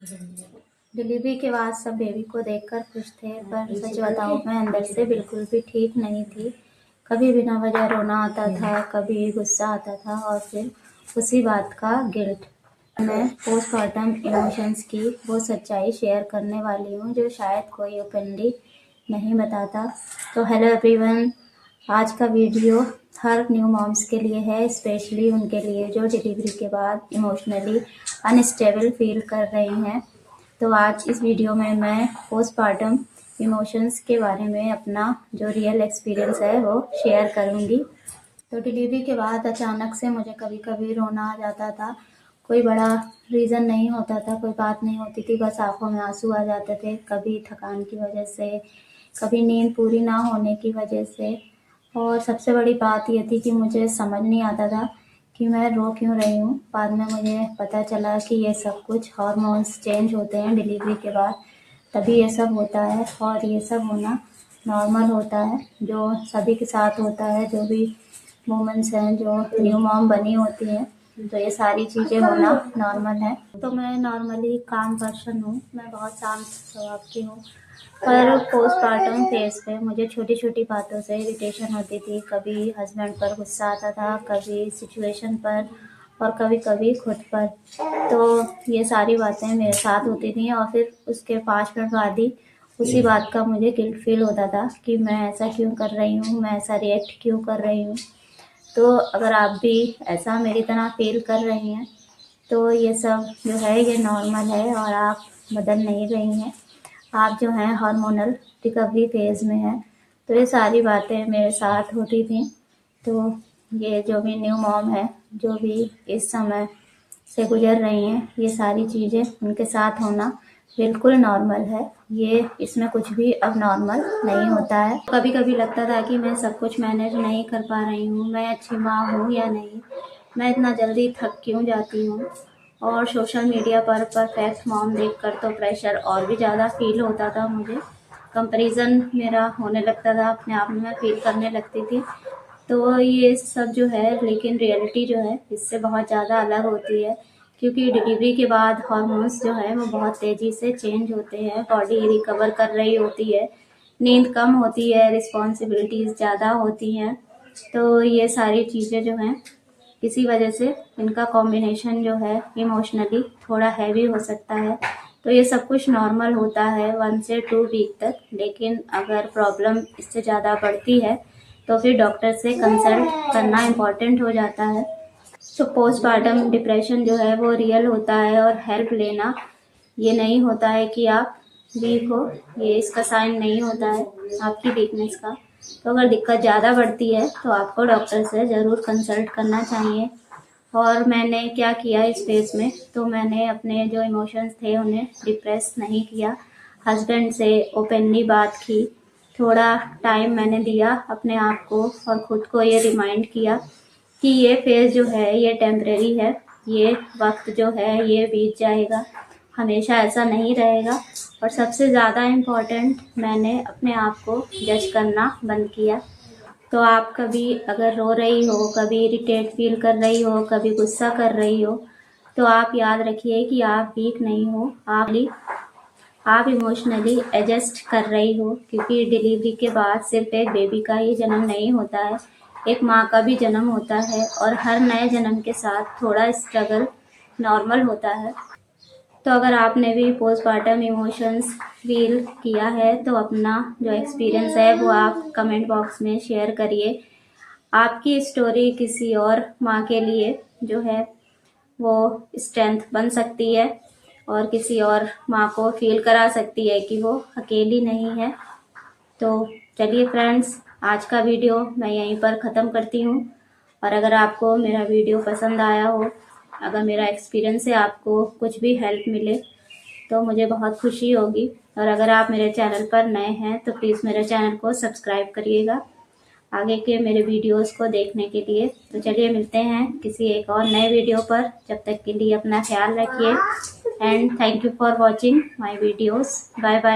Delivery के बाद सब बेबी को देखकर खुश थे, पर सच बताऊं मैं अंदर से बिल्कुल भी ठीक नहीं थी। कभी बिना वजह रोना आता था, कभी गुस्सा आता था और फिर उसी बात का गिल्ट। मैं पोस्टमार्टम इमोशंस की वो सच्चाई शेयर करने वाली हूँ जो शायद कोई ओपनली नहीं बताता। तो हेलो एवरीवन, आज का वीडियो हर न्यू मॉम्स के लिए है, स्पेशली उनके लिए जो डिलीवरी के बाद इमोशनली अनस्टेबल फील कर रही हैं। तो आज इस वीडियो में मैं पोस्टमार्टम इमोशंस के बारे में अपना जो रियल एक्सपीरियंस है वो शेयर करूँगी। तो डिलीवरी के बाद अचानक से मुझे कभी कभी रोना आ जाता था। कोई बड़ा रीज़न नहीं होता था, कोई बात नहीं होती थी, बस आंखों में आंसू आ जाते थे। कभी थकान की वजह से, कभी नींद पूरी ना होने की वजह से। और सबसे बड़ी बात ये थी कि मुझे समझ नहीं आता था कि मैं रो क्यों रही हूँ। बाद में मुझे पता चला कि ये सब कुछ हार्मोन्स चेंज होते हैं डिलीवरी के बाद, तभी ये सब होता है। और ये सब होना नॉर्मल होता है, जो सभी के साथ होता है, जो भी वुमेन्स हैं जो न्यू मॉम बनी होती हैं। तो ये सारी चीज़ें होना नॉर्मल है। तो मैं नॉर्मली काम पर्सन हूँ, मैं बहुत शांत स्वभाव की हूँ, पर पोस्टमार्टम फेज पे मुझे छोटी छोटी बातों से इरिटेशन होती थी। कभी हस्बैंड पर गुस्सा आता था, कभी सिचुएशन पर, और कभी कभी खुद पर। तो ये सारी बातें मेरे साथ होती थी और फिर उसके 5 मिनट बाद ही उसी बात का मुझे गिल्ट फील होता था कि मैं ऐसा क्यों कर रही हूँ, मैं ऐसा रिएक्ट क्यों कर रही हूँ। तो अगर आप भी ऐसा मेरी तरह फील कर रही हैं तो ये सब जो है ये नॉर्मल है और आप बदल नहीं रही हैं। आप जो हैं हार्मोनल रिकवरी फेज़ में हैं। तो ये सारी बातें मेरे साथ होती थी। तो ये जो भी न्यू मॉम है, जो भी इस समय से गुजर रही हैं, ये सारी चीज़ें उनके साथ होना बिल्कुल नॉर्मल है। ये इसमें कुछ भी अब नॉर्मल नहीं होता है। कभी कभी लगता था कि मैं सब कुछ मैनेज नहीं कर पा रही हूँ, मैं अच्छी माँ हूँ या नहीं, मैं इतना जल्दी थक क्यों जाती हूँ। और सोशल मीडिया पर परफेक्ट मॉम देखकर तो प्रेशर और भी ज़्यादा फील होता था मुझे। कंपैरिजन मेरा होने लगता था, अपने आप में मैं फील करने लगती थी। तो ये सब जो है, लेकिन रियलिटी जो है इससे बहुत ज़्यादा अलग होती है, क्योंकि डिलीवरी के बाद हार्मोन्स जो है वो बहुत तेज़ी से चेंज होते हैं, बॉडी रिकवर कर रही होती है, नींद कम होती है, रिस्पॉन्सिबिलिटीज़ ज़्यादा होती हैं। तो ये सारी चीज़ें जो हैं, इसी वजह से इनका कॉम्बिनेशन जो है इमोशनली थोड़ा हैवी हो सकता है। तो ये सब कुछ नॉर्मल होता है 1 से 2 वीक तक, लेकिन अगर प्रॉब्लम इससे ज़्यादा बढ़ती है तो फिर डॉक्टर से कंसल्ट करना इम्पॉर्टेंट हो जाता है। तो पोस्टमार्टम डिप्रेशन जो है वो रियल होता है और हेल्प लेना ये नहीं होता है कि आप वीक हो, ये इसका साइन नहीं होता है आपकी वीकनेस का। तो अगर दिक्कत ज़्यादा बढ़ती है तो आपको डॉक्टर से ज़रूर कंसल्ट करना चाहिए। और मैंने क्या किया इस फेज में, तो मैंने अपने जो इमोशंस थे उन्हें डिप्रेस नहीं किया, हस्बैंड से ओपनली बात की, थोड़ा टाइम मैंने दिया अपने आप को और ख़ुद को ये रिमाइंड किया कि ये फेज़ जो है ये टेम्परेरी है, ये वक्त जो है ये बीत जाएगा, हमेशा ऐसा नहीं रहेगा। और सबसे ज़्यादा इम्पॉर्टेंट, मैंने अपने आप को जज करना बंद किया। तो आप कभी अगर रो रही हो, कभी इरिटेट फील कर रही हो, कभी गुस्सा कर रही हो, तो आप याद रखिए कि आप वीक नहीं हो, आप इमोशनली एडजस्ट कर रही हो। क्योंकि डिलीवरी के बाद सिर्फ एक बेबी का ही जन्म नहीं होता है, एक माँ का भी जन्म होता है और हर नए जन्म के साथ थोड़ा स्ट्रगल नॉर्मल होता है। तो अगर आपने भी पोस्टमार्टम इमोशंस फील किया है तो अपना जो एक्सपीरियंस है वो आप कमेंट बॉक्स में शेयर करिए। आपकी स्टोरी किसी और माँ के लिए जो है वो स्ट्रेंथ बन सकती है और किसी और माँ को फील करा सकती है कि वो अकेली नहीं है। तो चलिए फ्रेंड्स, आज का वीडियो मैं यहीं पर ख़त्म करती हूँ। और अगर आपको मेरा वीडियो पसंद आया हो, अगर मेरा एक्सपीरियंस से आपको कुछ भी हेल्प मिले तो मुझे बहुत खुशी होगी। और अगर आप मेरे चैनल पर नए हैं तो प्लीज़ मेरे चैनल को सब्सक्राइब करिएगा आगे के मेरे वीडियोस को देखने के लिए। तो चलिए मिलते हैं किसी एक और नए वीडियो पर। जब तक के लिए अपना ख्याल रखिए and thank you for watching my videos. Bye bye.